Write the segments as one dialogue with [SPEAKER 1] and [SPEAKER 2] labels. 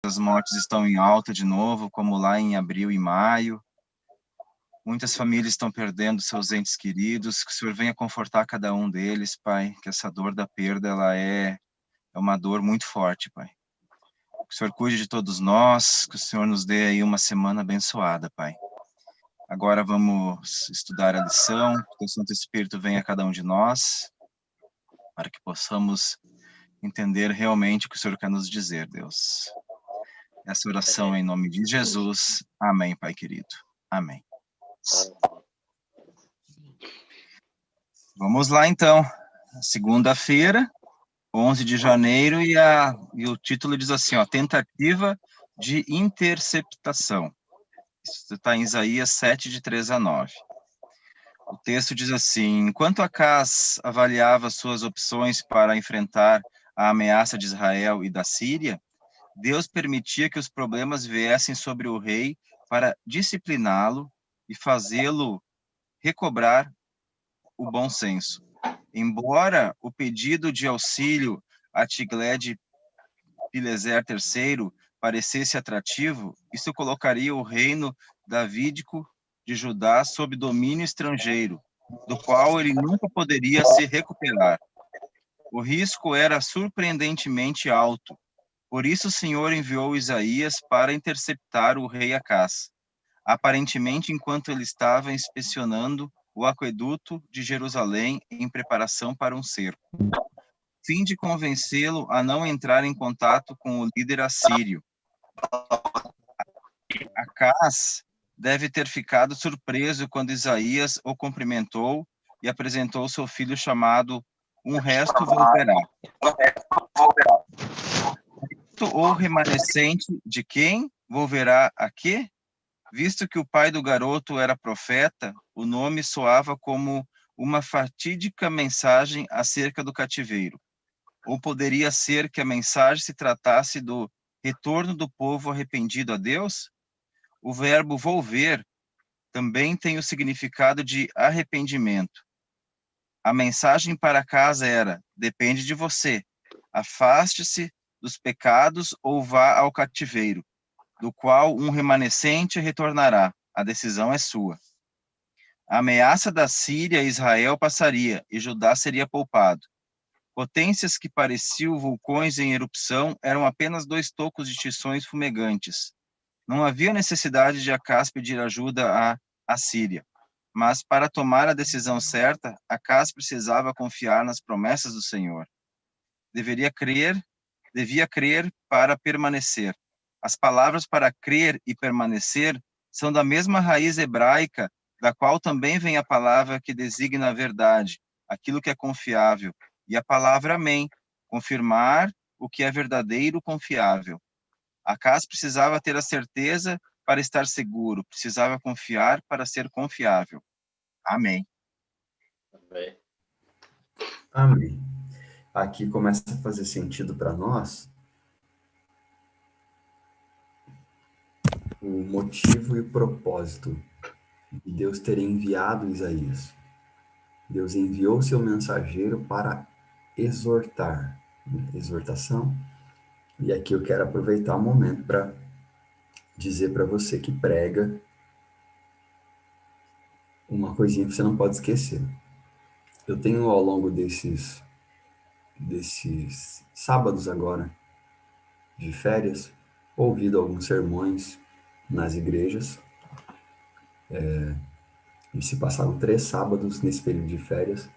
[SPEAKER 1] as mortes estão em alta de novo, como lá em abril e maio. Muitas famílias estão perdendo seus entes queridos, que o Senhor venha confortar cada um deles, Pai, que essa dor da perda, ela é uma dor muito forte, Pai. Que o Senhor cuide de todos nós, que o Senhor nos dê aí uma semana abençoada, Pai. Agora vamos estudar a lição, que o Santo Espírito venha a cada um de nós, para que possamos entender realmente o que o Senhor quer nos dizer, Deus. Essa oração em nome de Jesus. Amém, Pai querido. Amém. Vamos lá, então. Segunda-feira, 11 de janeiro, e o título diz assim, ó, Tentativa de Interceptação. Isso está em Isaías 7, de 3 a 9. O texto diz assim, enquanto Acaz avaliava suas opções para enfrentar a ameaça de Israel e da Síria, Deus permitia que os problemas viessem sobre o rei para discipliná-lo e fazê-lo recobrar o bom senso. Embora o pedido de auxílio a Tiglat-Pileser III parecesse atrativo, isso colocaria o reino davídico de Judá sob domínio estrangeiro, do qual ele nunca poderia se recuperar. O risco era surpreendentemente alto. Por isso o Senhor enviou Isaías para interceptar o rei Acaz, aparentemente enquanto ele estava inspecionando o aqueduto de Jerusalém em preparação para um cerco, a fim de convencê-lo a não entrar em contato com o líder assírio. Acaz deve ter ficado surpreso quando Isaías o cumprimentou e apresentou seu filho chamado Um Resto Volverá. O remanescente de quem volverá a quê? Visto que o pai do garoto era profeta, o nome soava como uma fatídica mensagem acerca do cativeiro. Ou poderia ser que a mensagem se tratasse do retorno do povo arrependido a Deus? O verbo volver também tem o significado de arrependimento. A mensagem para casa era: depende de você. Afaste-se dos pecados ou vá ao cativeiro, do qual um remanescente retornará. A decisão é sua. A ameaça da Síria a Israel passaria, e Judá seria poupado. Potências que pareciam vulcões em erupção eram apenas dois tocos de tições fumegantes. Não havia necessidade de Acaz pedir ajuda à Síria, mas para tomar a decisão certa, Acaz precisava confiar nas promessas do Senhor. Devia crer para permanecer. As palavras para crer e permanecer são da mesma raiz hebraica, da qual também vem a palavra que designa a verdade, aquilo que é confiável, e a palavra amém, confirmar o que é verdadeiro, confiável. Acaz precisava ter a certeza para estar seguro, precisava confiar para ser confiável. Amém.
[SPEAKER 2] Amém.
[SPEAKER 3] Amém. Aqui começa a fazer sentido para nós o motivo e o propósito de Deus ter enviado Isaías. Deus enviou seu mensageiro para exortar, exortação. E aqui eu quero aproveitar o momento para dizer para você que prega uma coisinha que você não pode esquecer. Eu tenho ao longo desses sábados agora de férias ouvido alguns sermões nas igrejas. E se passaram 3 sábados nesse período de férias,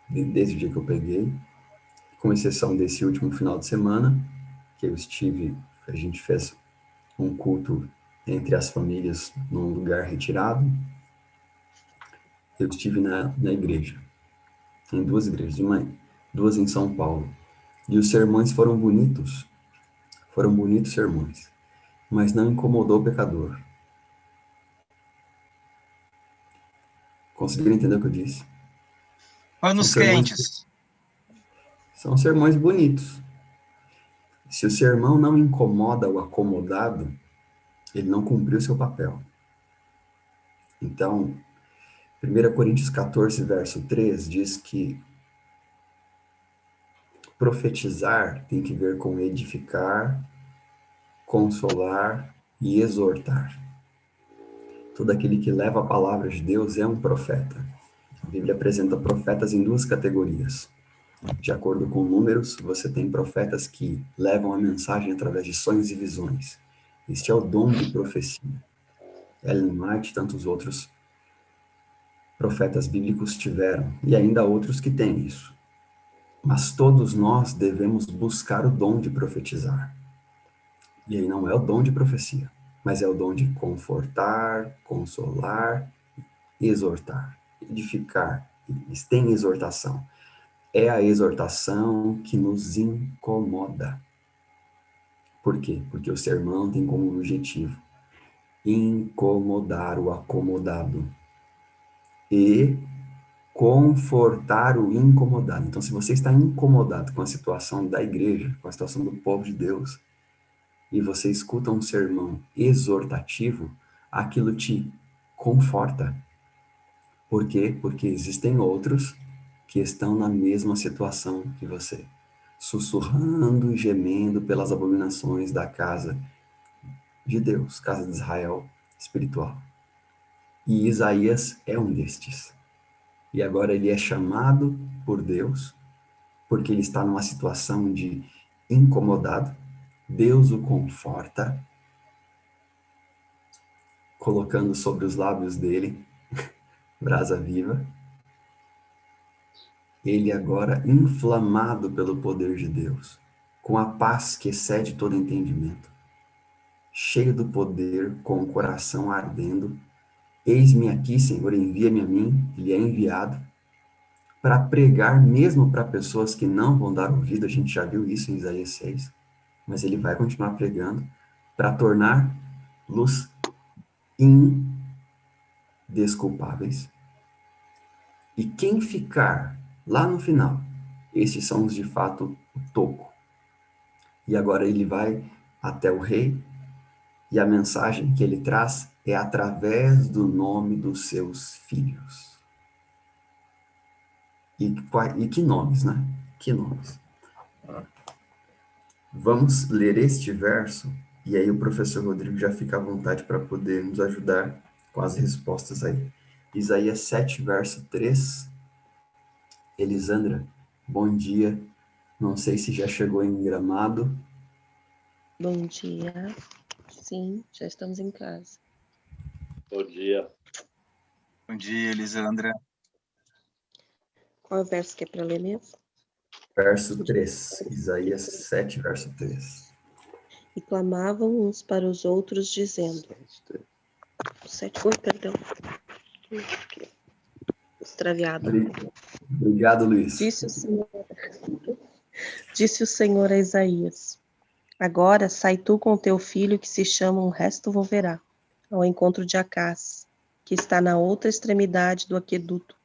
[SPEAKER 3] desde o dia que eu peguei, com exceção desse último final de semana, que a gente fez um culto entre as famílias num lugar retirado. Eu estive na igreja, em 2 igrejas, 2 em São Paulo. E os sermões foram bonitos sermões, mas não incomodou o pecador. Conseguiram entender o que eu disse?
[SPEAKER 1] Panos quentes.
[SPEAKER 3] São sermões bonitos. Se o sermão não incomoda o acomodado, ele não cumpriu seu papel. Então, 1 Coríntios 14, verso 3, diz que profetizar tem que ver com edificar consolar e exortar. Todo aquele que leva a palavra de Deus é um profeta. A Bíblia apresenta profetas em duas categorias. De acordo com números, você tem profetas que levam a mensagem através de sonhos e visões. Este é o dom de profecia. Ellen White e tantos outros profetas bíblicos tiveram, e ainda há outros que têm isso. Mas todos nós devemos buscar o dom de profetizar. E aí não é o dom de profecia, mas é o dom de confortar, consolar, exortar, edificar. Tem exortação. É a exortação que nos incomoda. Por quê? Porque o sermão tem como objetivo incomodar o acomodado e confortar o incomodado. Então, se você está incomodado com a situação da igreja, com a situação do povo de Deus, e você escuta um sermão exortativo, aquilo te conforta. Por quê? Porque existem outros que estão na mesma situação que você, sussurrando e gemendo pelas abominações da casa de Deus, casa de Israel espiritual. E Isaías é um destes. E agora ele é chamado por Deus, porque ele está numa situação de incomodado. Deus o conforta, colocando sobre os lábios dele brasa viva. Ele agora inflamado pelo poder de Deus, com a paz que excede todo entendimento, cheio do poder, com o coração ardendo. Eis-me aqui, Senhor, envia-me a mim. Ele é enviado para pregar mesmo para pessoas que não vão dar ouvido. A gente já viu isso em Isaías 6, mas ele vai continuar pregando para tornar luz indesculpáveis. E quem ficar lá no final, esses são os de fato o toco. E agora ele vai até o rei, e a mensagem que ele traz é através do nome dos seus filhos. E que nomes, né? Que nomes. Vamos ler este verso, e aí o professor Rodrigo já fica à vontade para poder nos ajudar com as respostas aí. Isaías 7, verso 3. Elisandra, bom dia. Não sei se já chegou em Gramado.
[SPEAKER 4] Bom dia. Sim, já estamos em casa.
[SPEAKER 2] Bom dia.
[SPEAKER 1] Bom dia, Elisandra.
[SPEAKER 4] Qual é o verso que é para ler mesmo?
[SPEAKER 3] Verso 3. Isaías 7, verso 3.
[SPEAKER 4] E clamavam uns para os outros, dizendo... 7, perdão. Extraviado.
[SPEAKER 3] Obrigado, Luiz.
[SPEAKER 4] Disse o Senhor a Isaías: agora sai tu com teu filho, que se chama Um Resto Volverá, ao encontro de Acás, que está na outra extremidade do aqueduto,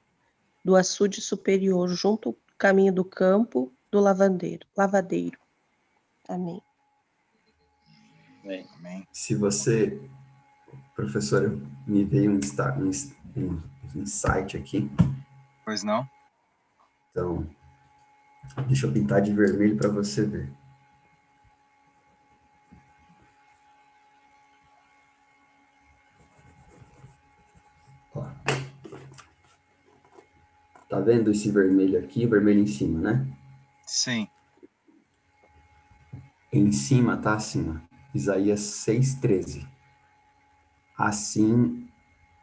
[SPEAKER 4] do açude superior, junto ao caminho do campo do lavadeiro. Amém.
[SPEAKER 2] Amém.
[SPEAKER 3] Se você, professor, me veio um insight aqui.
[SPEAKER 1] Pois não?
[SPEAKER 3] Então, deixa eu pintar de vermelho para você ver. Ó. Tá vendo esse vermelho aqui, vermelho em cima, né?
[SPEAKER 1] Sim.
[SPEAKER 3] Em cima tá assim, ó, Isaías 6,13. Assim,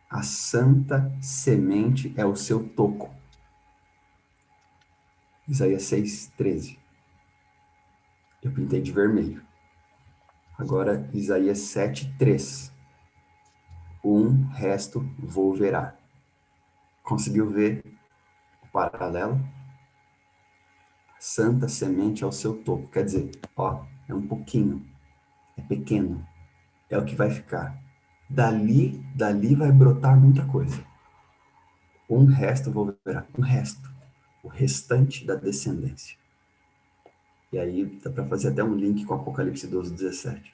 [SPEAKER 3] a santa semente é o seu toco. Isaías 6,13. Eu pintei de vermelho. Agora, Isaías 7,3. Um resto volverá. Conseguiu ver o paralelo? Santa semente é o seu toco. Quer dizer, ó, é um pouquinho. É pequeno. É o que vai ficar. Dali vai brotar muita coisa. Um resto volverá. Um resto. O restante da descendência. E aí dá para fazer até um link com Apocalipse 12:17.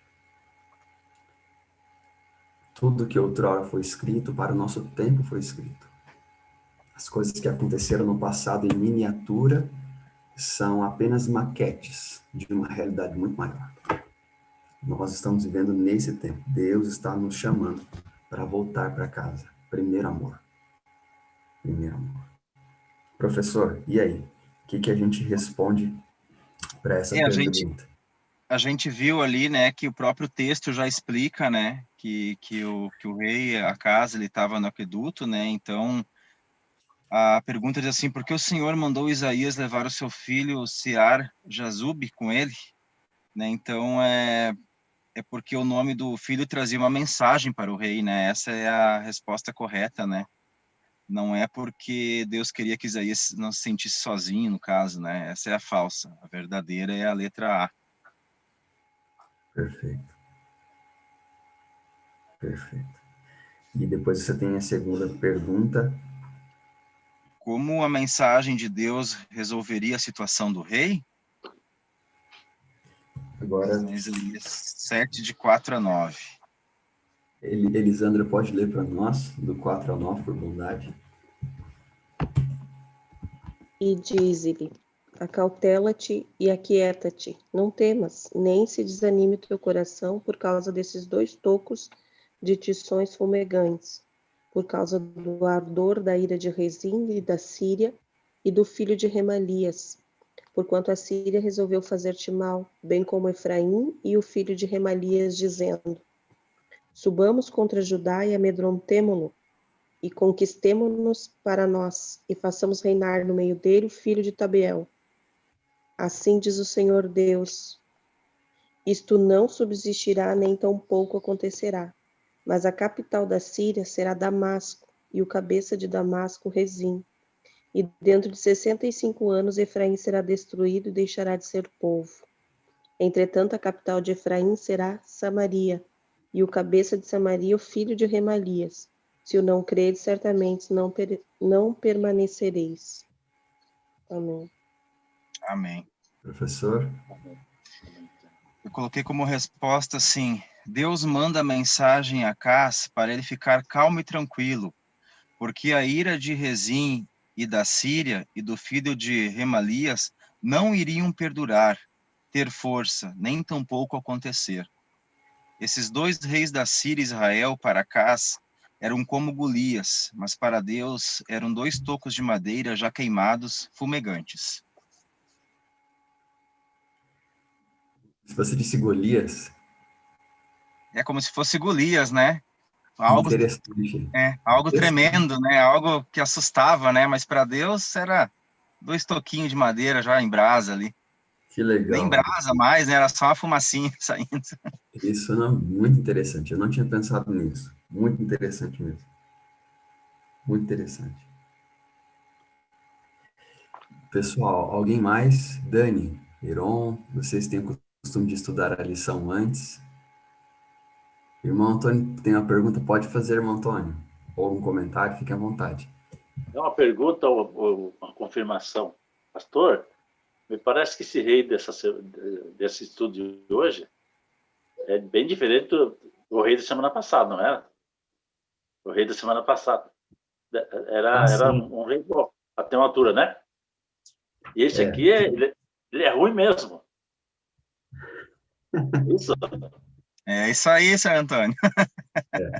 [SPEAKER 3] Tudo que outrora foi escrito, para o nosso tempo foi escrito. As coisas que aconteceram no passado em miniatura são apenas maquetes de uma realidade muito maior. Nós estamos vivendo nesse tempo. Deus está nos chamando para voltar para casa. Primeiro amor. Primeiro amor. Professor, e aí? O que a gente responde para essa
[SPEAKER 1] A
[SPEAKER 3] pergunta?
[SPEAKER 1] gente viu ali, né, que o próprio texto já explica, né, que o rei Acas, ele estava no aqueduto, né, então a pergunta diz assim, por que o Senhor mandou Isaías levar o seu filho Sear Jazub com ele? Né, então é porque o nome do filho trazia uma mensagem para o rei, né, essa é a resposta correta, né, não é porque Deus queria que Isaías não se sentisse sozinho, no caso, né, essa é a falsa, a verdadeira é a letra A.
[SPEAKER 3] Perfeito. Perfeito. E depois você tem a segunda pergunta.
[SPEAKER 1] Como a mensagem de Deus resolveria a situação do rei?
[SPEAKER 3] Agora,
[SPEAKER 1] Isaías 7, de 4 a 9.
[SPEAKER 3] Elisandra, pode ler para nós, do 4 ao 9, por bondade?
[SPEAKER 4] E dize-lhe: acautela-te e aquieta-te, não temas, nem se desanime o teu coração por causa desses 2 tocos de tições fumegantes, por causa do ardor da ira de Rezim e da Síria e do filho de Remalias, porquanto a Síria resolveu fazer-te mal, bem como Efraim e o filho de Remalias, dizendo: subamos contra Judá e amedrontemo-lo, e conquistemo-nos para nós, e façamos reinar no meio dele o filho de Tabeel. Assim diz o Senhor Deus: isto não subsistirá, nem tampouco acontecerá, mas a capital da Síria será Damasco, e o cabeça de Damasco Rezim. E dentro de 65 anos Efraim será destruído e deixará de ser povo. Entretanto, a capital de Efraim será Samaria, e o cabeça de Samaria o filho de Remalias. Se o não creres, certamente não permanecereis. Amém.
[SPEAKER 1] Amém.
[SPEAKER 3] Professor?
[SPEAKER 1] Eu coloquei como resposta assim, Deus manda a mensagem a Acas para ele ficar calmo e tranquilo, porque a ira de Rezim e da Síria e do filho de Remalias não iriam perdurar, ter força, nem tampouco acontecer. Esses 2 reis da Síria e Israel para Acas eram como Golias, mas para Deus eram 2 tocos de madeira já queimados, fumegantes.
[SPEAKER 3] Se você disse Golias,
[SPEAKER 1] É como se fosse Golias, né? Algo,
[SPEAKER 3] interessante.
[SPEAKER 1] algo
[SPEAKER 3] Interessante.
[SPEAKER 1] tremendo, né? Algo que assustava, né? Mas para Deus era 2 toquinhos de madeira já em brasa ali.
[SPEAKER 3] Que
[SPEAKER 1] Nem
[SPEAKER 3] legal.
[SPEAKER 1] brasa mais, né? Era só uma fumacinha saindo.
[SPEAKER 3] Isso é muito interessante. Eu não tinha pensado nisso. Muito interessante mesmo. Muito interessante. Pessoal, alguém mais? Dani, Iron, vocês têm o costume de estudar a lição antes? Irmão Antônio, tem uma pergunta? Pode fazer, irmão Antônio. Ou um comentário, fique à vontade.
[SPEAKER 2] É uma pergunta ou uma confirmação. Pastor, me parece que esse rei desse estudo de hoje é bem diferente do rei da semana passada, não era? O rei da semana passada. Era
[SPEAKER 3] Sim.
[SPEAKER 2] um rei bom, até uma altura, né? E esse
[SPEAKER 3] É,
[SPEAKER 2] aqui, ele é ruim mesmo. Isso.
[SPEAKER 1] É isso aí, seu Antônio.
[SPEAKER 3] é,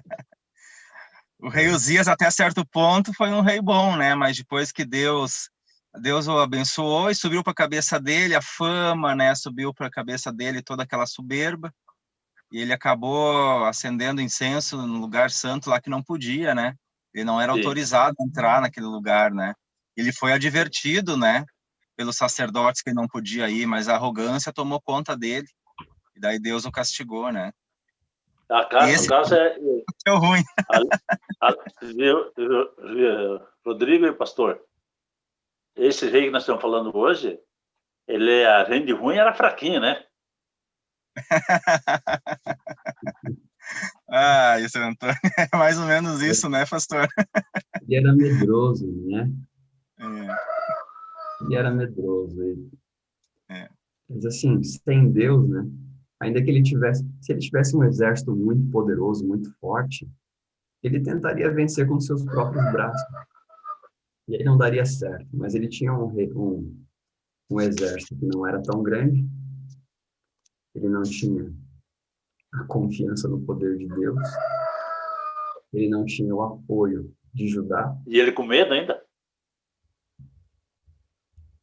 [SPEAKER 1] O rei Uzias, até certo ponto, foi um rei bom, né? Mas depois que Deus o abençoou e subiu para a cabeça dele a fama, né? Subiu para a cabeça dele toda aquela soberba. E ele acabou acendendo incenso no lugar santo lá que não podia, né? Ele não era
[SPEAKER 2] Sim.
[SPEAKER 1] autorizado a entrar naquele lugar, né? Ele foi advertido, né? Pelos sacerdotes que ele não podia ir, mas a arrogância tomou conta dele. E daí Deus o castigou, né?
[SPEAKER 2] No
[SPEAKER 1] Esse
[SPEAKER 2] caso,
[SPEAKER 1] é o ruim.
[SPEAKER 2] a, Rodrigo e Pastor, esse rei que nós estamos falando hoje, além de ruim, era fraquinho, né?
[SPEAKER 1] Ah, isso, Antônio. É mais ou menos isso, né, pastor?
[SPEAKER 3] ele era medroso, né?
[SPEAKER 1] É,
[SPEAKER 3] Ele era medroso.
[SPEAKER 1] é.
[SPEAKER 3] Mas assim, sem Deus, né? Ainda que se ele tivesse um exército muito poderoso, muito forte, ele tentaria vencer com seus próprios braços. E aí não daria certo. Mas ele tinha um exército que não era tão grande, ele não tinha a confiança no poder de Deus, ele não tinha o apoio de Judá,
[SPEAKER 2] E ele com medo ainda?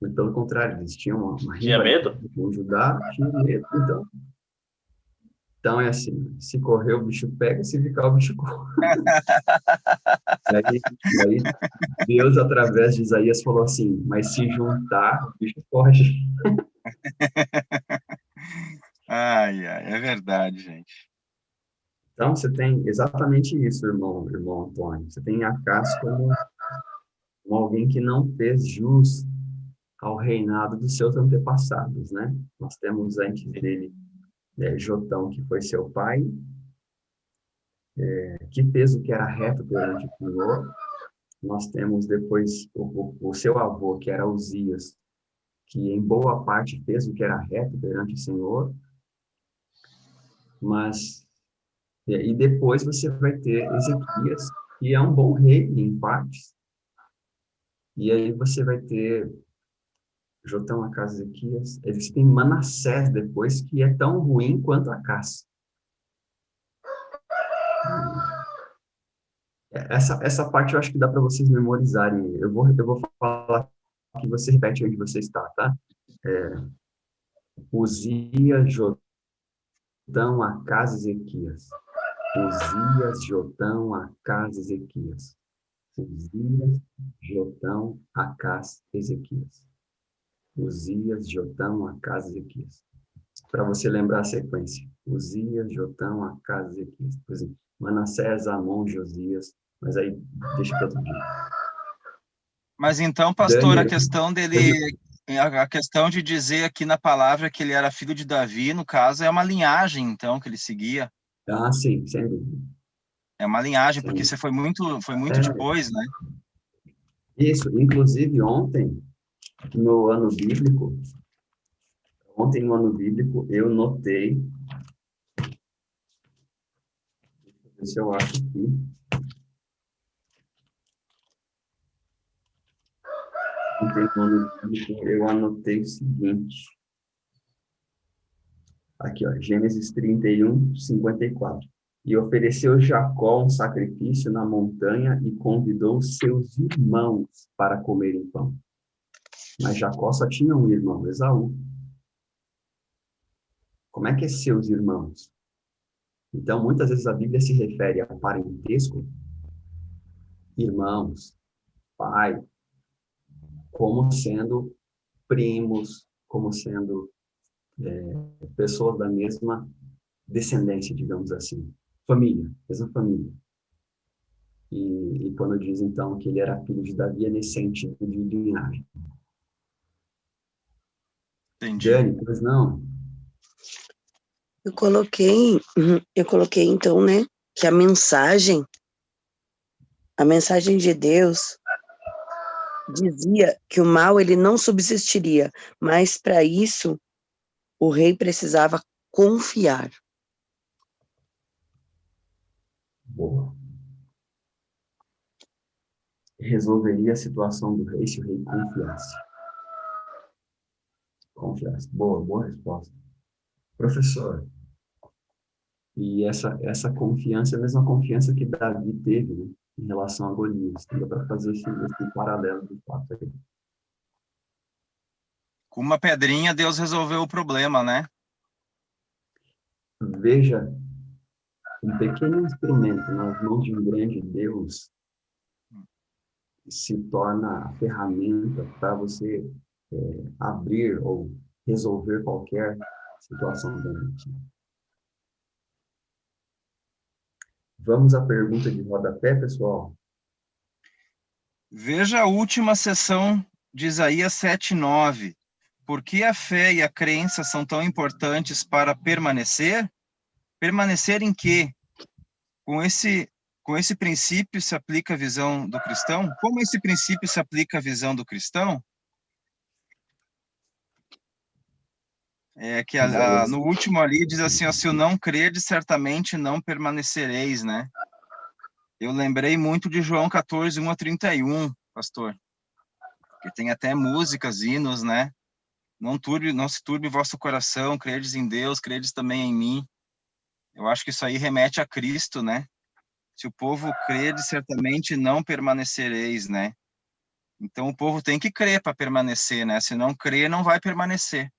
[SPEAKER 3] mas pelo contrário, eles tinham uma
[SPEAKER 2] Tinha
[SPEAKER 3] rivalidade
[SPEAKER 2] medo?
[SPEAKER 3] com Judá, tinha medo, então é assim, se correr o bicho pega, se ficar o bicho corre. E aí Deus, através de Isaías, falou assim, mas se juntar, o bicho foge.
[SPEAKER 1] Ai, ai, é verdade, gente.
[SPEAKER 3] Então, você tem exatamente isso, irmão Antônio. Você tem Acaz como alguém que não fez jus ao reinado dos seus antepassados, né? Nós temos antes dele Jotão, que foi seu pai, que fez o que era reto perante o Senhor. Nós temos depois o seu avô, que era Uzias, que em boa parte fez o que era reto perante o Senhor, mas e depois você vai ter Ezequias, que é um bom rei em partes, e aí você vai ter Jotão, Acaz, Ezequias. Eles têm Manassés depois, que é tão ruim quanto Acaz. Essa parte eu acho que dá para vocês memorizarem. Eu vou falar que você repete onde você está, tá? Uzias, Jotão, Acaz, Ezequias. Uzias, Jotão, Acaz, Ezequias. Uzias, Jotão, Acaz, Ezequias. Uzias, Jotão, Acaz, Ezequias. Para você lembrar a sequência. Uzias, Jotão, Acaz, Ezequias. Por exemplo, Manassés, Amon, Josias. Mas aí, deixa para outro dia.
[SPEAKER 1] Mas então, pastor, a
[SPEAKER 3] Daniel,
[SPEAKER 1] questão dele, a questão de dizer aqui na palavra que ele era filho de Davi, no caso, é uma linhagem, então, que ele seguia.
[SPEAKER 3] sim, sem dúvida.
[SPEAKER 1] É uma linhagem, porque
[SPEAKER 3] Sem
[SPEAKER 1] você foi muito
[SPEAKER 3] É,
[SPEAKER 1] depois, né?
[SPEAKER 3] isso, inclusive no ano bíblico, ontem no ano bíblico, eu notei, deixa eu ver se eu acho aqui, ontem no ano bíblico, eu anotei o seguinte, aqui, ó, Gênesis 31, 54. E ofereceu Jacó um sacrifício na montanha e convidou seus irmãos para comerem pão. Mas Jacó só tinha um irmão, Esaú. Como é que é seus irmãos? Então, muitas vezes a Bíblia se refere a parentesco, irmãos, pai, como sendo primos, como sendo pessoas da mesma descendência, digamos assim. Família, mesma família. E quando diz, então, que ele era filho de Davi, é nesse sentido de linhagem.
[SPEAKER 1] Entendi.
[SPEAKER 3] Dani, pois não?
[SPEAKER 5] Eu coloquei então, né, que a mensagem de Deus dizia que o mal ele não subsistiria, mas para isso o rei precisava confiar.
[SPEAKER 3] Boa. Resolveria a situação do rei se o rei confiasse. Confiasse. Boa resposta. Professor, e essa confiança é a mesma confiança que Davi teve, né, em relação a Golias. Dá para fazer esse paralelo de fato aí.
[SPEAKER 1] Com uma pedrinha, Deus resolveu o problema, né?
[SPEAKER 3] Veja, um pequeno instrumento nas mãos de um grande Deus se torna a ferramenta para você abrir ou resolver qualquer situação da mente. Vamos à pergunta de rodapé, pessoal?
[SPEAKER 1] Veja a última sessão de Isaías 7:9. Por que a fé e a crença são tão importantes para permanecer? Permanecer em quê? Com esse princípio se aplica a visão do cristão? Como esse princípio se aplica à visão do cristão? É que no último ali diz assim, ó, se eu não credes, certamente não permanecereis, né? Eu lembrei muito de João 14, 1-31, pastor. Que tem até músicas, hinos, né? Não se turbe vosso coração, credes em Deus, credes também em mim. Eu acho que isso aí remete a Cristo, né? Se o povo crer, certamente não permanecereis, né? Então o povo tem que crer para permanecer, né? Se não crer, não vai permanecer.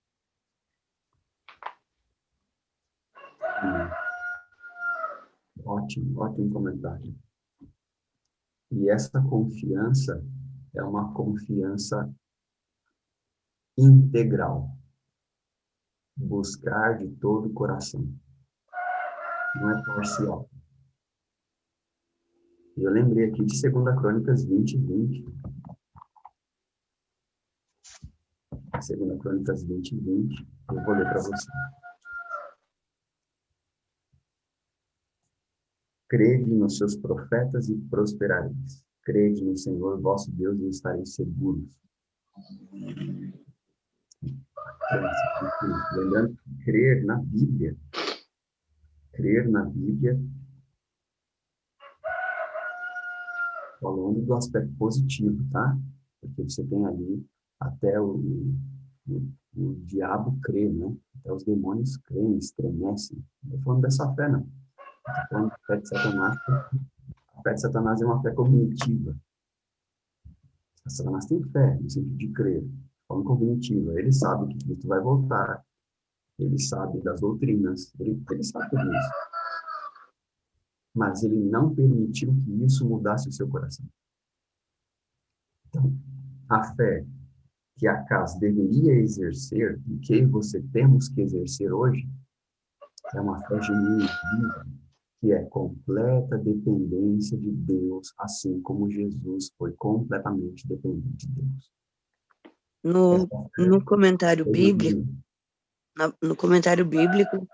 [SPEAKER 3] Ótimo, ótimo comentário. E essa confiança é uma confiança integral. Buscar de todo o coração. Não é parcial. E eu lembrei aqui de 2 Crônicas 20:20. 2 Crônicas 20:20. Eu vou ler para você. Crede nos seus profetas e prosperareis. Crede no Senhor vosso Deus e estareis seguros. Lembrando que crer na Bíblia, falando do aspecto positivo, tá? Porque você tem ali até o diabo crê, né? Até os demônios creem, estremecem. Não estou falando dessa fé, não. Estou falando da fé de Satanás. A fé de Satanás é uma fé cognitiva. Satanás tem fé, no sentido de crer. Falando cognitiva. Ele sabe que Cristo vai voltar. Ele sabe das doutrinas. Ele sabe tudo isso. Mas ele não permitiu que isso mudasse o seu coração. Então, a fé que a casa deveria exercer e que você temos que exercer hoje é uma fé genuína, que é completa dependência de Deus, assim como Jesus foi completamente dependente de Deus.
[SPEAKER 5] No comentário bíblico,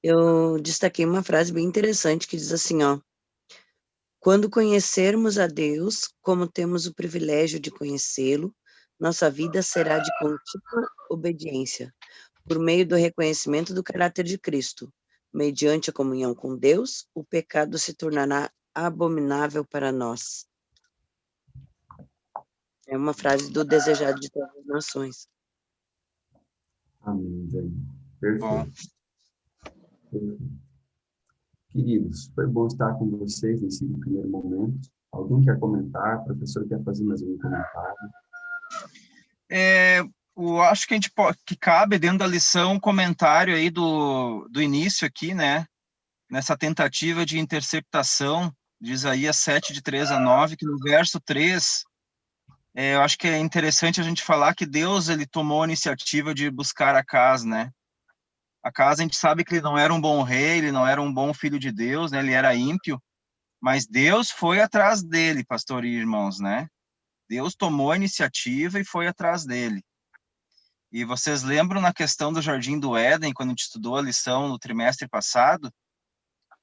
[SPEAKER 5] eu destaquei uma frase bem interessante que diz assim, ó: quando conhecermos a Deus, como temos o privilégio de conhecê-lo, nossa vida será de contínua obediência, por meio do reconhecimento do caráter de Cristo. Mediante a comunhão com Deus, o pecado se tornará abominável para nós. É uma frase do Desejado de Todas as Nações.
[SPEAKER 3] Amém, Jair. Perfeito.
[SPEAKER 1] Bom.
[SPEAKER 3] Perfeito. Queridos, foi bom estar com vocês nesse primeiro momento. Alguém quer comentar? O professor quer fazer mais um comentário?
[SPEAKER 1] Eu acho que que cabe dentro da lição um comentário aí do início aqui, né? Nessa tentativa de interceptação de Isaías 7, de 3 a 9, que no verso 3, eu acho que é interessante a gente falar que Deus, ele tomou a iniciativa de buscar Acaz, né? Acaz, a gente sabe que ele não era um bom rei, ele não era um bom filho de Deus, né? Ele era ímpio, mas Deus foi atrás dele, pastor e irmãos, né? Deus tomou a iniciativa e foi atrás dele. E vocês lembram na questão do Jardim do Éden, quando a gente estudou a lição no trimestre passado?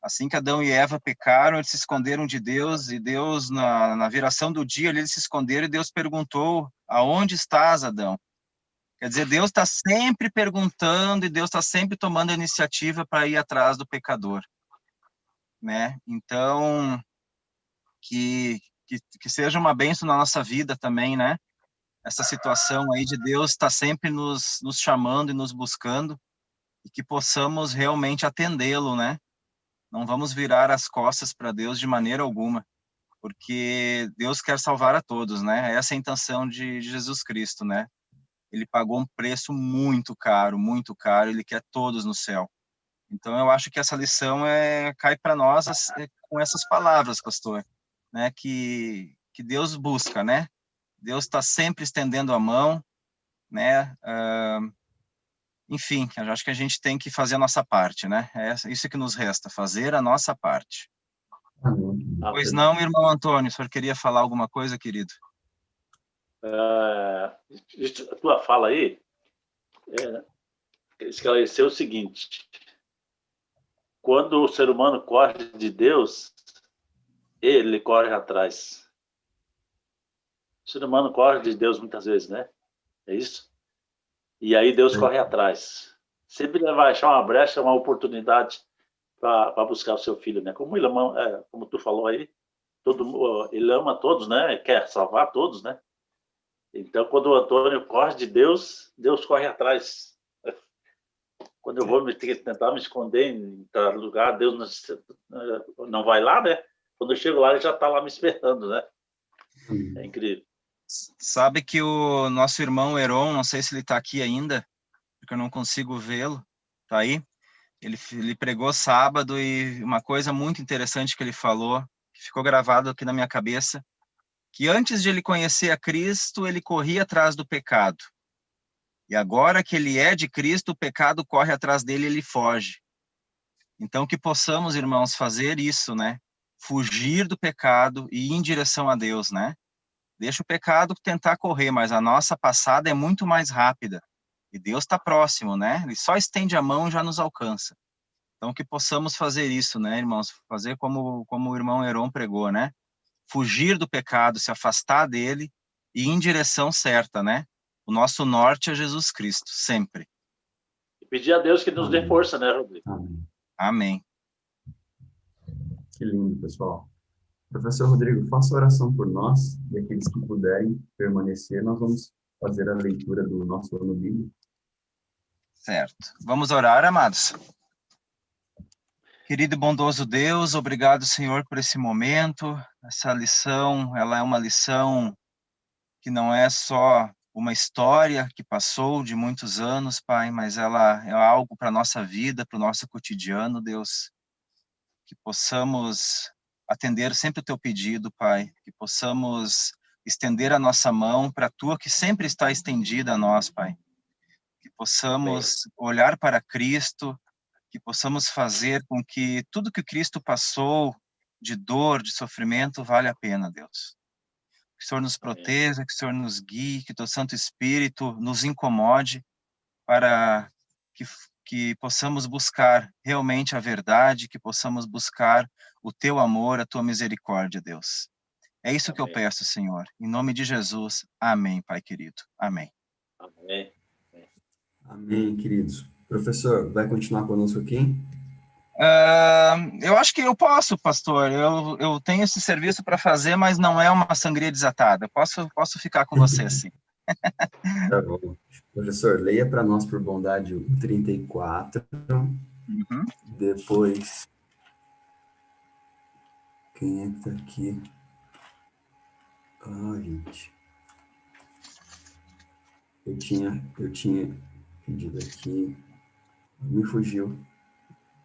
[SPEAKER 1] Assim que Adão e Eva pecaram, eles se esconderam de Deus, e Deus, na viração do dia, eles se esconderam, e Deus perguntou: aonde estás, Adão? Quer dizer, Deus está sempre perguntando, e Deus está sempre tomando a iniciativa para ir atrás do pecador, né? Então, que seja uma bênção na nossa vida também, né? Essa situação aí de Deus estar sempre nos chamando e nos buscando, e que possamos realmente atendê-lo, né? Não vamos virar as costas para Deus de maneira alguma, porque Deus quer salvar a todos, né? Essa é a intenção de Jesus Cristo, né? Ele pagou um preço muito caro, ele quer todos no céu. Então eu acho que essa lição cai para nós com essas palavras, pastor, né? Que Deus busca, né? Deus está sempre estendendo a mão, né? Enfim, eu acho que a gente tem que fazer a nossa parte, né? É isso que nos resta, fazer a nossa parte.
[SPEAKER 3] Amém.
[SPEAKER 1] Pois não, irmão Antônio, o senhor queria falar alguma coisa, querido?
[SPEAKER 2] A tua fala aí esclareceu o seguinte: quando o ser humano corre de Deus, ele corre atrás. O ser humano corre de Deus muitas vezes, né? É isso? E aí Deus corre atrás. Sempre ele vai achar uma brecha, uma oportunidade para buscar o seu filho, né? Como ele ama, como tu falou aí, ele ama todos, né? Quer salvar todos, né? Então, quando o Antônio corre de Deus, Deus corre atrás. quando eu vou tentar me esconder em tal lugar, Deus não vai lá, né? Quando eu chego lá, ele já está lá me esperando, né? É incrível.
[SPEAKER 1] Sabe que o nosso irmão Heron, não sei se ele está aqui ainda, porque eu não consigo vê-lo, tá aí? Ele pregou sábado e uma coisa muito interessante que ele falou, que ficou gravado aqui na minha cabeça, que antes de ele conhecer a Cristo, ele corria atrás do pecado. E agora que ele é de Cristo, o pecado corre atrás dele e ele foge. Então que possamos, irmãos, fazer isso, né? Fugir do pecado e ir em direção a Deus, né? Deixa o pecado tentar correr, mas a nossa passada é muito mais rápida. E Deus está próximo, né? Ele só estende a mão e já nos alcança. Então, que possamos fazer isso, né, irmãos? Fazer como o irmão Heron pregou, né? Fugir do pecado, se afastar dele e ir em direção certa, né? O nosso norte é Jesus Cristo, sempre.
[SPEAKER 2] E pedir a Deus que nos dê força, né, Rodrigo?
[SPEAKER 3] Amém.
[SPEAKER 1] Amém.
[SPEAKER 3] Que lindo, pessoal. Professor Rodrigo, faça oração por nós e aqueles que puderem permanecer, nós vamos fazer a leitura do nosso ano bíblico.
[SPEAKER 1] Certo. Vamos orar, amados. Querido e bondoso Deus, obrigado, Senhor, por esse momento. Essa lição, ela é uma lição que não é só uma história que passou de muitos anos, Pai, mas ela é algo para a nossa vida, para o nosso cotidiano, Deus. Que possamos atender sempre o teu pedido, Pai. Que possamos estender a nossa mão para a tua que sempre está estendida a nós, Pai. Que possamos olhar para Cristo, que possamos fazer com que tudo que Cristo passou de dor, de sofrimento, vale a pena, Deus. Que o Senhor nos proteja, que o Senhor nos guie, que o teu Santo Espírito nos incomode para que possamos buscar realmente a verdade, que possamos buscar o teu amor, a tua misericórdia, Deus. É isso que eu peço, Senhor. Em nome de Jesus. Amém, Pai querido. Amém.
[SPEAKER 2] Amém.
[SPEAKER 3] Amém, queridos. Professor, vai continuar conosco aqui?
[SPEAKER 1] Eu acho que eu posso, pastor. Eu tenho esse serviço para fazer, mas não é uma sangria desatada. Posso ficar com você, assim.
[SPEAKER 3] Tá bom. Professor, leia para nós, por bondade, o 34.
[SPEAKER 1] Uhum.
[SPEAKER 3] Depois... Quem é que tá aqui? Ah, gente. Eu tinha pedido aqui. Me fugiu.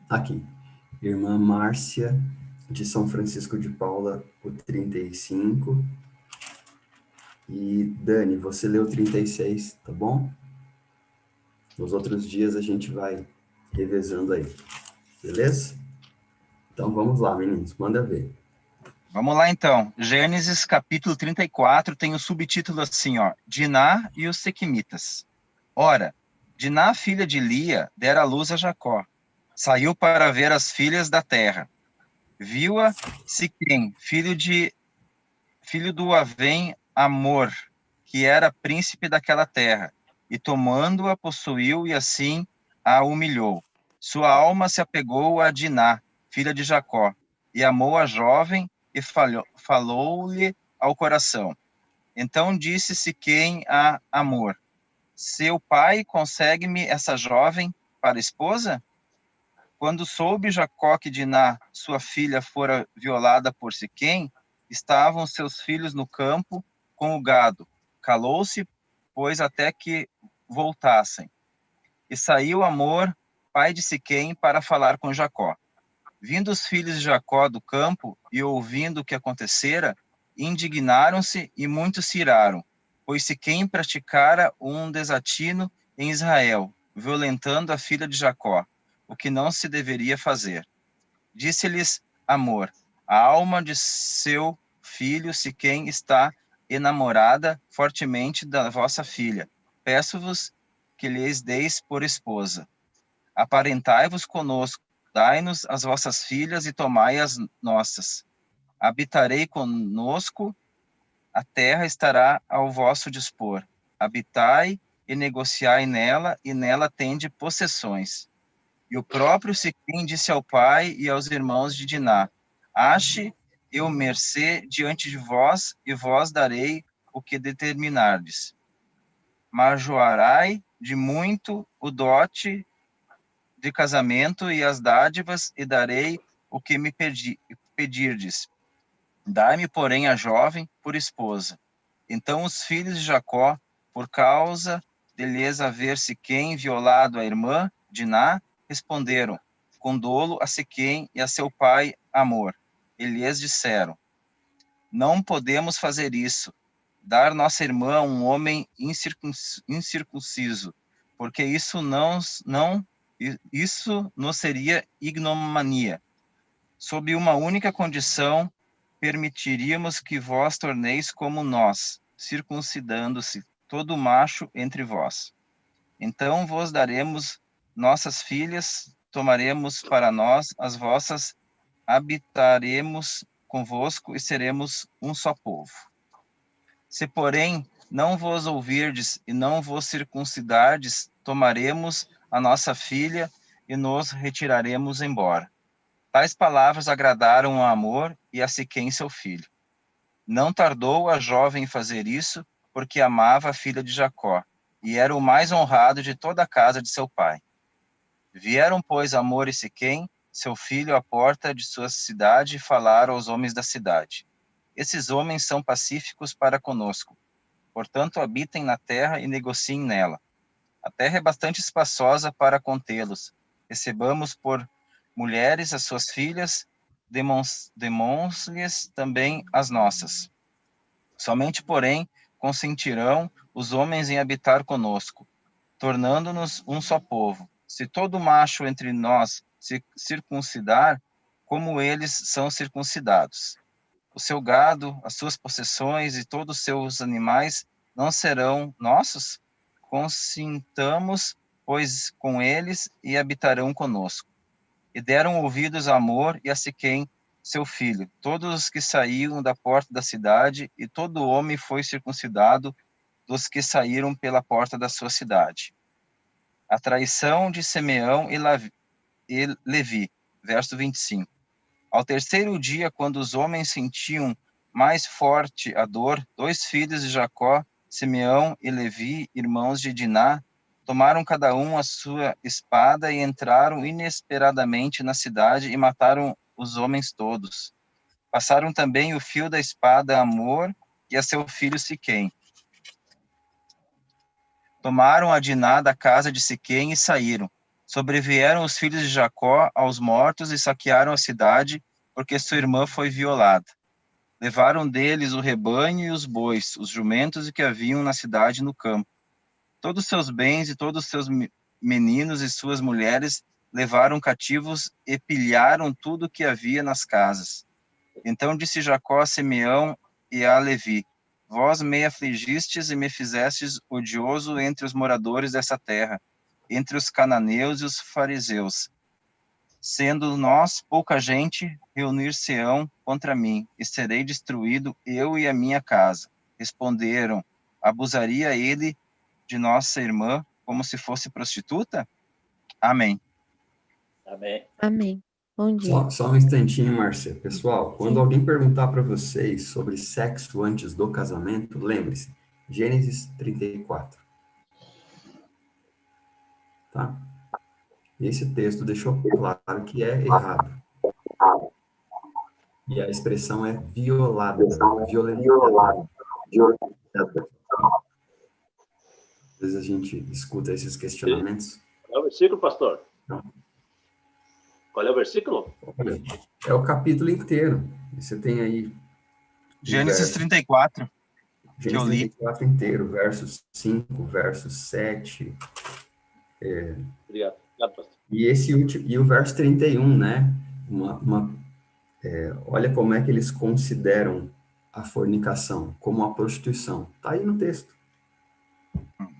[SPEAKER 3] Aqui. Irmã Márcia, de São Francisco de Paula, o 35. E Dani, você leu o 36, tá bom? Nos outros dias a gente vai revezando aí. Beleza? Então vamos lá, meninos. Manda ver.
[SPEAKER 1] Vamos lá, então. Gênesis, capítulo 34, tem o subtítulo assim, ó. Diná e os Sequimitas. Ora, Diná, filha de Lia, dera à luz a Jacó. Saiu para ver as filhas da terra. Viu-a Siquém, filho do Avém Amor, que era príncipe daquela terra, e tomando-a, possuiu e assim a humilhou. Sua alma se apegou a Diná, filha de Jacó, e amou a jovem e falou-lhe ao coração. Então disse Siquém a Amor: seu pai consegue-me essa jovem para esposa? Quando soube Jacó que Diná, sua filha, fora violada por Siquém, estavam seus filhos no campo com o gado. Calou-se, pois, até que voltassem. E saiu Amor, pai de Siquém, para falar com Jacó. Vindo os filhos de Jacó do campo e ouvindo o que acontecera, indignaram-se e muitos se iraram, pois Siquém praticara um desatino em Israel, violentando a filha de Jacó, o que não se deveria fazer. Disse-lhes Amor: a alma de seu filho Siquém está enamorada fortemente da vossa filha. Peço-vos que lhes deis por esposa. Aparentai-vos conosco, dai-nos as vossas filhas e tomai as nossas. Habitarei conosco, a terra estará ao vosso dispor. Habitai e negociai nela, e nela tende possessões. E o próprio Siquém disse ao pai e aos irmãos de Diná: ache eu mercê diante de vós, e vós darei o que determinardes. Majorai de muito o dote de casamento e as dádivas, e darei o que me pedirdes. Dai-me, porém, a jovem por esposa. Então os filhos de Jacó, por causa de lhes haver Siquém violado a irmã Diná, responderam com dolo a Siquém e a seu pai Amor. E lhes disseram: não podemos fazer isso, dar nossa irmã a um homem incircunciso, porque isso isso nos seria ignomania. Sob uma única condição, permitiríamos que vós torneis como nós, circuncidando-se todo macho entre vós. Então vos daremos nossas filhas, tomaremos para nós as vossas, habitaremos convosco e seremos um só povo. Se, porém, não vos ouvirdes e não vos circuncidardes, tomaremos a nossa filha e nos retiraremos embora. Tais palavras agradaram a Amor e a Siquém seu filho. Não tardou a jovem em fazer isso, porque amava a filha de Jacó, e era o mais honrado de toda a casa de seu pai. Vieram, pois, Amor e Siquém, seu filho, à porta de sua cidade, e falaram aos homens da cidade: esses homens são pacíficos para conosco, portanto habitem na terra e negociem nela. A terra é bastante espaçosa para contê-los. Recebamos por mulheres as suas filhas, demos-lhes também as nossas. Somente, porém, consentirão os homens em habitar conosco, tornando-nos um só povo. Se todo macho entre nós se circuncidar, como eles são circuncidados. O seu gado, as suas possessões e todos os seus animais não serão nossos? Consintamos, pois, com eles e habitarão conosco. E deram ouvidos a Amor e a Siquém, seu filho, todos os que saíam da porta da cidade, e todo homem foi circuncidado dos que saíram pela porta da sua cidade. A traição de Simeão e Levi, verso 25. Ao terceiro dia, quando os homens sentiam mais forte a dor, 2 filhos de Jacó, Simeão e Levi, irmãos de Diná, tomaram cada um a sua espada e entraram inesperadamente na cidade e mataram os homens todos. Passaram também o fio da espada a Amor e a seu filho Siquém. Tomaram a Diná da casa de Siquém e saíram. Sobrevieram os filhos de Jacó aos mortos e saquearam a cidade, porque sua irmã foi violada. Levaram deles o rebanho e os bois, os jumentos que haviam na cidade e no campo. Todos os seus bens e todos os seus meninos e suas mulheres levaram cativos e pilharam tudo o que havia nas casas. Então disse Jacó a Simeão e a Levi: vós me afligistes e me fizestes odioso entre os moradores dessa terra, entre os cananeus e os fariseus. Sendo nós pouca gente, reunir-se-ão contra mim, e serei destruído eu e a minha casa. Responderam: abusaria ele de nossa irmã como se fosse prostituta? Amém.
[SPEAKER 2] Amém.
[SPEAKER 6] Amém. Bom dia.
[SPEAKER 3] Só um instantinho, Márcia. Pessoal, quando alguém perguntar para vocês sobre sexo antes do casamento, lembre-se, Gênesis 34. Tá? Esse texto deixou claro que é errado. E a expressão é violada, violentada. Às vezes a gente escuta esses questionamentos.
[SPEAKER 2] Qual é o versículo, pastor?
[SPEAKER 3] Não.
[SPEAKER 2] Qual é o versículo?
[SPEAKER 3] Olha, é o capítulo inteiro. Você tem aí...
[SPEAKER 1] Gênesis 34, que eu
[SPEAKER 3] Gênesis
[SPEAKER 1] li.
[SPEAKER 3] 34 inteiro, versos 5, versos 7...
[SPEAKER 2] Obrigado. Obrigado, pastor.
[SPEAKER 3] E o verso 31, né? Olha como é que eles consideram a fornicação, como a prostituição. Está aí no texto.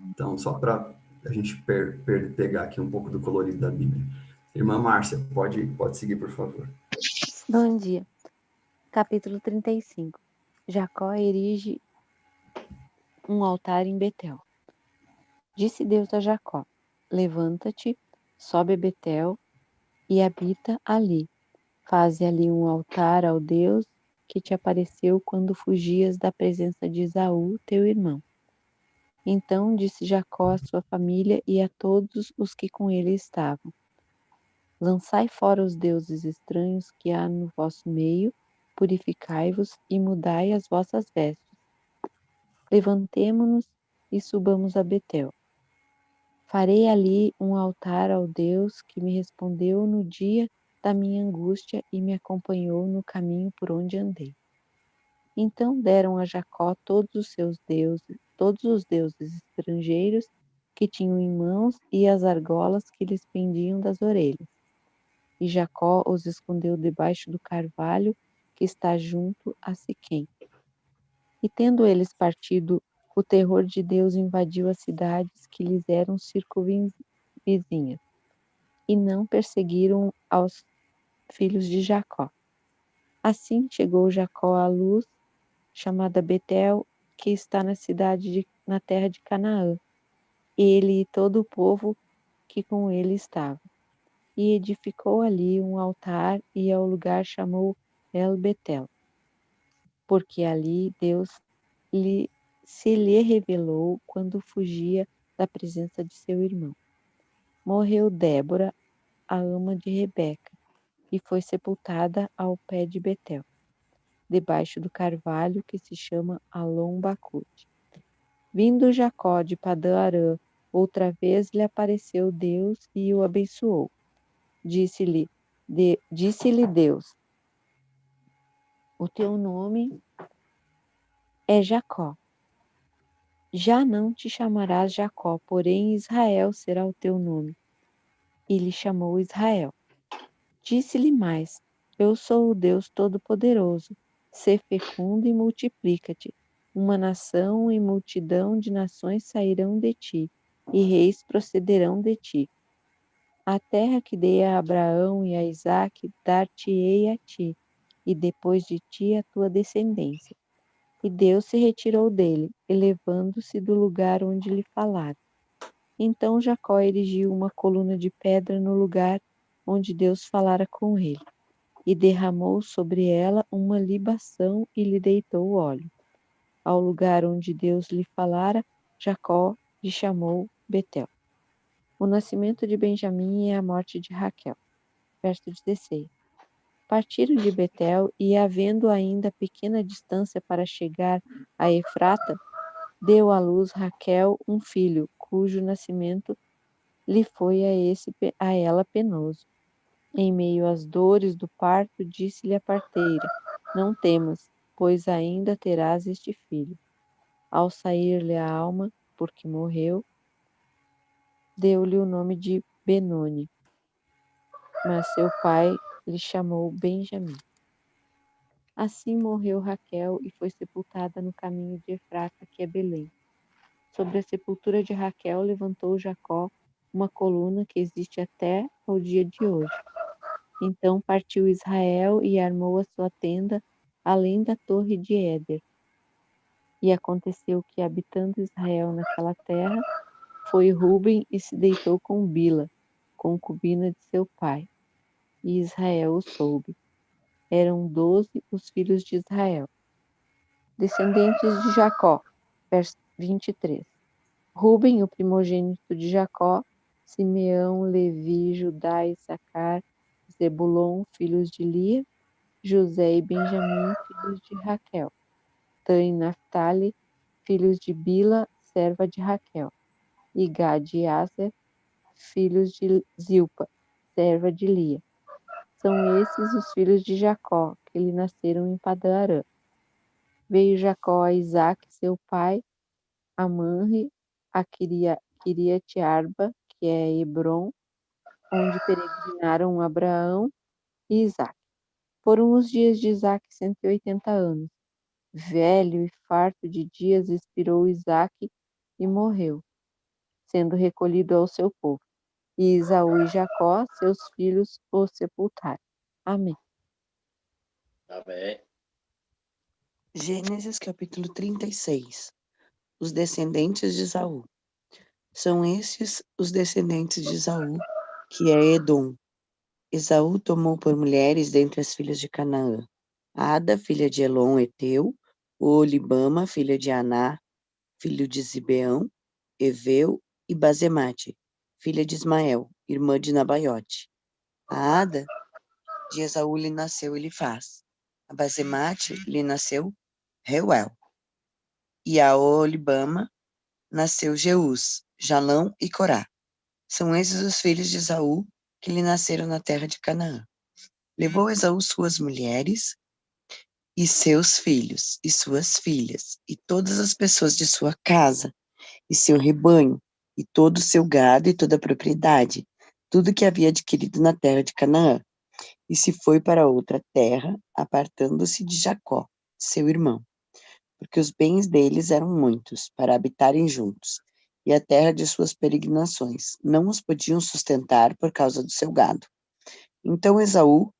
[SPEAKER 3] Então, só para a gente pegar aqui um pouco do colorido da Bíblia. Irmã Márcia, pode seguir, por favor.
[SPEAKER 6] Bom dia. Capítulo 35. Jacó erige um altar em Betel. Disse Deus a Jacó: levanta-te, sobe a Betel e habita ali. Faze ali um altar ao Deus que te apareceu quando fugias da presença de Esaú, teu irmão. Então disse Jacó à sua família e a todos os que com ele estavam: Lançai fora os deuses estranhos que há no vosso meio, purificai-vos e mudai as vossas vestes. Levantemo-nos e subamos a Betel. Farei ali um altar ao Deus que me respondeu no dia da minha angústia e me acompanhou no caminho por onde andei. Então deram a Jacó todos os deuses estrangeiros que tinham em mãos e as argolas que lhes pendiam das orelhas. E Jacó os escondeu debaixo do carvalho que está junto a Siquém. E tendo eles partido, o terror de Deus invadiu as cidades que lhes eram circunvizinhas, e não perseguiram aos filhos de Jacó. Assim chegou Jacó à luz, chamada Betel, que está na terra de Canaã, ele e todo o povo que com ele estava. E edificou ali um altar e ao lugar chamou El Betel, porque ali Deus se lhe revelou quando fugia da presença de seu irmão. Morreu Débora, a ama de Rebeca, e foi sepultada ao pé de Betel, debaixo do carvalho que se chama Alon-Bacute. Vindo Jacó de Padã-Arã, outra vez lhe apareceu Deus e o abençoou. Disse-lhe Deus: o teu nome é Jacó. Já não te chamarás Jacó, porém Israel será o teu nome. E lhe chamou Israel. Disse-lhe mais: eu sou o Deus Todo-Poderoso. Sê fecundo e multiplica-te. Uma nação e multidão de nações sairão de ti, e reis procederão de ti. A terra que dei a Abraão e a Isaque, dar-te-ei a ti, e depois de ti a tua descendência. E Deus se retirou dele, elevando-se do lugar onde lhe falara. Então Jacó erigiu uma coluna de pedra no lugar onde Deus falara com ele, e derramou sobre ela uma libação e lhe deitou óleo. Ao lugar onde Deus lhe falara, Jacó lhe chamou Betel. O nascimento de Benjamim e a morte de Raquel. Verso 16. Partiram de Betel e, havendo ainda pequena distância para chegar a Efrata, deu à luz Raquel um filho, cujo nascimento lhe foi a ela penoso. Em meio às dores do parto, disse-lhe a parteira: não temas, pois ainda terás este filho. Ao sair-lhe a alma, porque morreu, deu-lhe o nome de Benoni, mas seu pai lhe chamou Benjamim. Assim morreu Raquel e foi sepultada no caminho de Efrata, que é Belém. Sobre a sepultura de Raquel levantou Jacó uma coluna que existe até ao dia de hoje. Então partiu Israel e armou a sua tenda além da torre de Éder. E aconteceu que, habitando Israel naquela terra, foi Ruben e se deitou com Bila, concubina de seu pai. E Israel o soube. Eram 12 os filhos de Israel. Descendentes de Jacó, verso 23. Ruben, o primogênito de Jacó, Simeão, Levi, Judá e Issacar, Zebulon, filhos de Lia, José e Benjamim, filhos de Raquel, Dan e Naphtali, filhos de Bila, serva de Raquel, e Gad e Aser, filhos de Zilpa, serva de Lia. São esses os filhos de Jacó, que lhe nasceram em Padã-Arã. Veio Jacó a Isaque, seu pai, a Manre, a Quiriate-Arba, que é Hebron, onde peregrinaram Abraão e Isaque. Foram os dias de Isaque 180 anos. Velho e farto de dias expirou Isaque e morreu, sendo recolhido ao seu povo. E Esaú e Jacó, seus filhos, o sepultaram. Amém.
[SPEAKER 2] Amém.
[SPEAKER 5] Gênesis capítulo 36. Os descendentes de Esaú. São estes os descendentes de Esaú, que é Edom. Esaú tomou por mulheres dentre as filhas de Canaã: Ada, filha de Elon, Eteu, Olibama, filha de Aná, filho de Zibeão, Eveu, e Bazemate, filha de Ismael, irmã de Nabaiote. A Ada de Esaú lhe nasceu Elifaz. A Basemate lhe nasceu Reuel. E a Olibama nasceu Jeus, Jalão e Corá. São esses os filhos de Esaú que lhe nasceram na terra de Canaã. Levou Esaú suas mulheres e seus filhos e suas filhas e todas as pessoas de sua casa e seu rebanho e todo o seu gado e toda a propriedade, tudo que havia adquirido na terra de Canaã, e se foi para outra terra, apartando-se de Jacó, seu irmão, porque os bens deles eram muitos, para habitarem juntos, e a terra de suas peregrinações não os podiam sustentar por causa do seu gado. Então Esaú,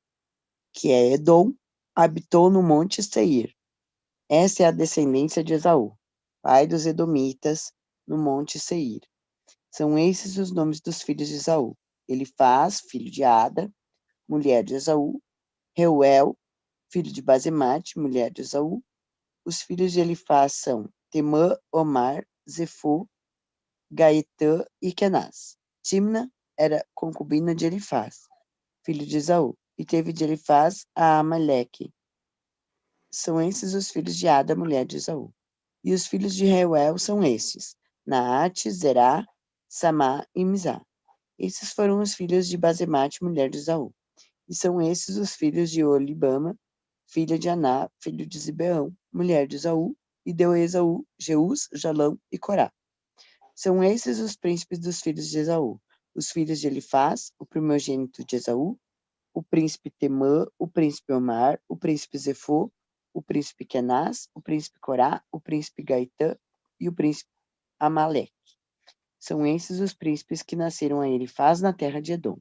[SPEAKER 5] que é Edom, habitou no monte Seir. Essa é a descendência de Esaú, pai dos edomitas, no monte Seir. São esses os nomes dos filhos de Esaú: Elifaz, filho de Ada, mulher de Esaú; Reuel, filho de Basemate, mulher de Esaú. Os filhos de Elifaz são Temã, Omar, Zefô, Gaetã e Kenaz. Timna era concubina de Elifaz, filho de Esaú, e teve de Elifaz a Amaleque. São esses os filhos de Ada, mulher de Esaú. E os filhos de Reuel são estes: Naate, Zerá, Samá e Mizá. Esses foram os filhos de Basemate, mulher de Esaú. E são esses os filhos de Olibama, filha de Aná, filho de Zibeão, mulher de Esaú, e deu a Esaú Jeus, Jalão e Corá. São esses os príncipes dos filhos de Esaú: os filhos de Elifaz, o primogênito de Esaú, o príncipe Temã, o príncipe Omar, o príncipe Zefô, o príncipe Kenaz, o príncipe Corá, o príncipe Gaetã e o príncipe Amaleque. São esses os príncipes que nasceram a Elifaz na terra de Edom.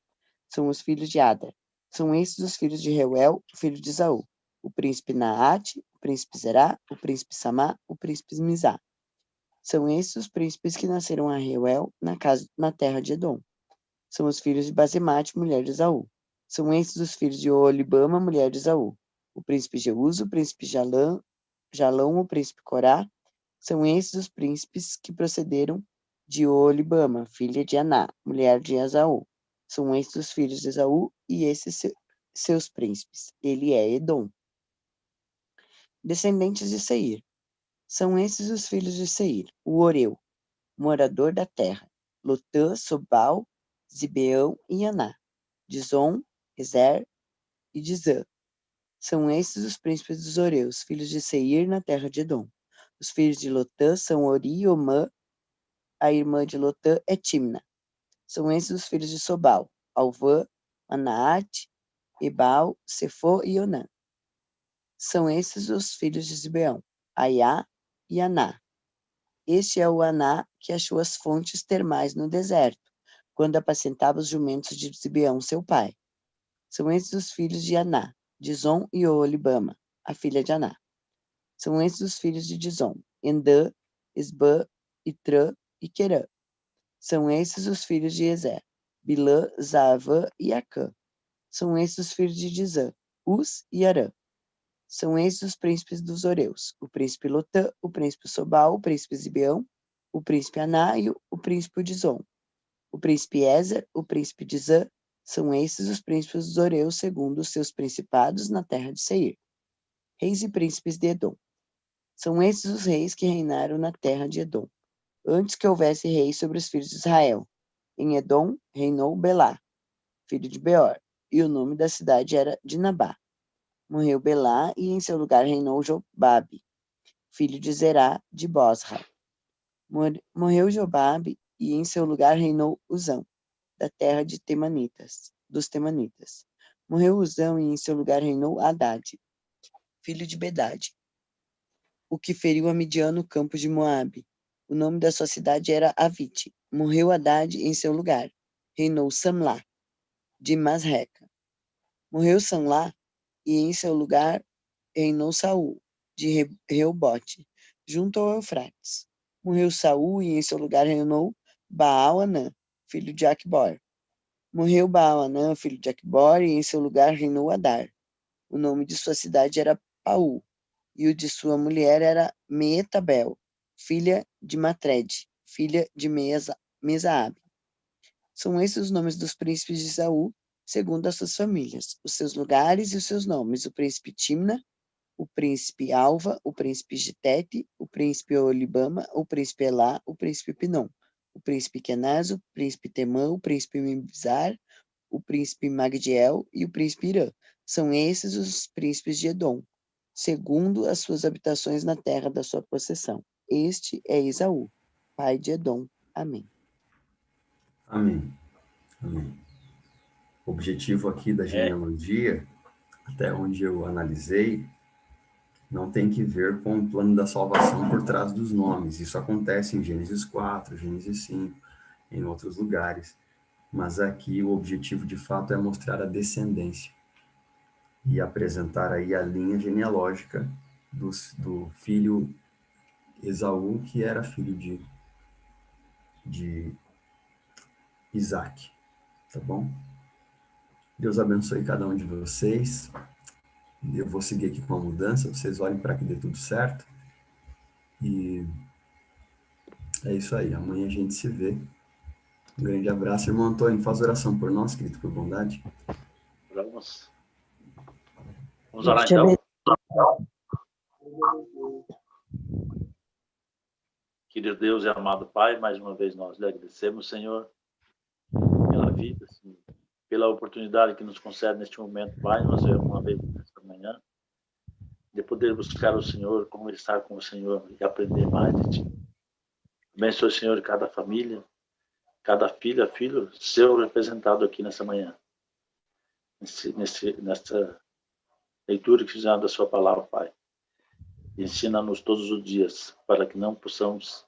[SPEAKER 5] São os filhos de Ada. São esses os filhos de Reuel, filho de Esaú: o príncipe Naate, o príncipe Zerá, o príncipe Samá, o príncipe Mizá. São esses os príncipes que nasceram a Reuel na terra de Edom. São os filhos de Basemate, mulher de Esaú. São esses os filhos de Olibama, mulher de Esaú: o príncipe Jeus, o príncipe Jalão, o príncipe Corá. São esses os príncipes que procederam de Olibama, filha de Aná, mulher de Esaú. São esses os filhos de Esaú e esses seus príncipes. Ele é Edom. Descendentes de Seir. São esses os filhos de Seir: o Oreu, morador da terra; Lotã, Sobal, Zibeão e Aná; Dizon, Ezer e Dizã. São esses os príncipes dos Oreus, filhos de Seir, na terra de Edom. Os filhos de Lotã são Ori e Omã. A irmã de Lotã é Timna. São esses os filhos de Sobal: Alvã, Anaate, Ebal, Sefô e Onã. São esses os filhos de Zibeão: Aiá e Aná. Este é o Aná que achou as fontes termais no deserto, quando apacentava os jumentos de Zibeão, seu pai. São esses os filhos de Aná: Dizon e Olibama, a filha de Aná. São esses os filhos de Dizon: Endã, Esbã, Itrã e Querã. São esses os filhos de Ezer: Bilã, Zaavã e Acã. São esses os filhos de Dizã: Uz e Arã. São esses os príncipes dos Oreus: o príncipe Lotã, o príncipe Sobal, o príncipe Zibeão, o príncipe Aná e o príncipe Dizon. O príncipe Ezer, o príncipe Dizã. São esses os príncipes dos Oreus, segundo os seus principados na terra de Seir. Reis e príncipes de Edom. São esses os reis que reinaram na terra de Edom, antes que houvesse rei sobre os filhos de Israel. Em Edom reinou Belá, filho de Beor, e o nome da cidade era Dinabá. Morreu Belá, e em seu lugar reinou Jobabe, filho de Zerá, de Bosra. Morreu Jobabe, e em seu lugar reinou Uzão, da terra dos Temanitas. Morreu Uzão, e em seu lugar reinou Haddad, filho de Bedade, o que feriu a Midian no campo de Moabe. O nome da sua cidade era Avite. Morreu Haddad, em seu lugar reinou Samlá, de Masreca. Morreu Samlá, e em seu lugar reinou Saul, de Reobote, junto ao Eufrates. Morreu Saul, e em seu lugar reinou Baal-Anã, filho de Acbor. Morreu Baal-Anã, filho de Acbor, e em seu lugar reinou Adar. O nome de sua cidade era Paú, e o de sua mulher era Meetabel, filha de Matred, filha de Mesaabe. São esses os nomes dos príncipes de Saul, segundo as suas famílias, os seus lugares e os seus nomes: o príncipe Timna, o príncipe Alva, o príncipe Gitete, o príncipe Olibama, o príncipe Elá, o príncipe Pinom, o príncipe Kenaz, o príncipe Temã, o príncipe Mibzar, o príncipe Magdiel e o príncipe Irã. São esses os príncipes de Edom, segundo as suas habitações na terra da sua possessão. Este é Esaú, pai de Edom. Amém.
[SPEAKER 3] Amém. Amém. O objetivo aqui da genealogia, até onde eu analisei, não tem que ver com o plano da salvação por trás dos nomes. Isso acontece em Gênesis 4, Gênesis 5, em outros lugares. Mas aqui o objetivo, de fato, é mostrar a descendência e apresentar aí a linha genealógica do filho Esaú, que era filho de Isaac. Tá bom? Deus abençoe cada um de vocês. Eu vou seguir aqui com a mudança, vocês olhem para que dê tudo certo. E é isso aí, amanhã a gente se vê. Um grande abraço. Irmão Antônio, faz oração por nós, querido, por bondade.
[SPEAKER 2] Vamos orar então. Querido Deus e amado Pai, mais uma vez nós lhe agradecemos, Senhor, pela vida, Senhor, pela oportunidade que nos concede neste momento, Pai, nós vemos uma vez nesta manhã, de poder buscar o Senhor, conversar com o Senhor e aprender mais de Ti. Abençoe, Senhor, cada família, cada filha, filho seu representado aqui nessa manhã, nesta leitura que fizemos da sua palavra, Pai. Ensina-nos todos os dias para que não possamos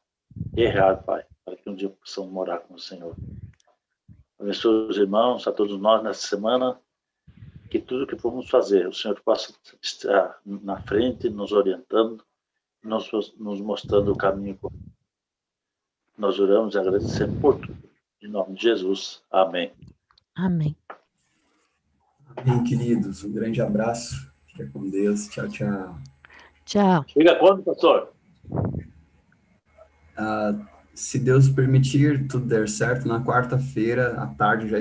[SPEAKER 2] errar, Pai, para que um dia possamos morar com o Senhor. Abençoe os irmãos, a todos nós nessa semana, que tudo que formos fazer, o Senhor possa estar na frente, nos orientando, nos mostrando o caminho. Nós oramos e agradecemos por tudo. Em nome de Jesus. Amém.
[SPEAKER 6] Amém.
[SPEAKER 3] Amém, queridos. Um grande abraço. Fica com Deus. Tchau, tchau.
[SPEAKER 6] Tchau.
[SPEAKER 2] Chega quando, pastor?
[SPEAKER 3] Se Deus permitir, tudo der certo, na quarta-feira, à tarde já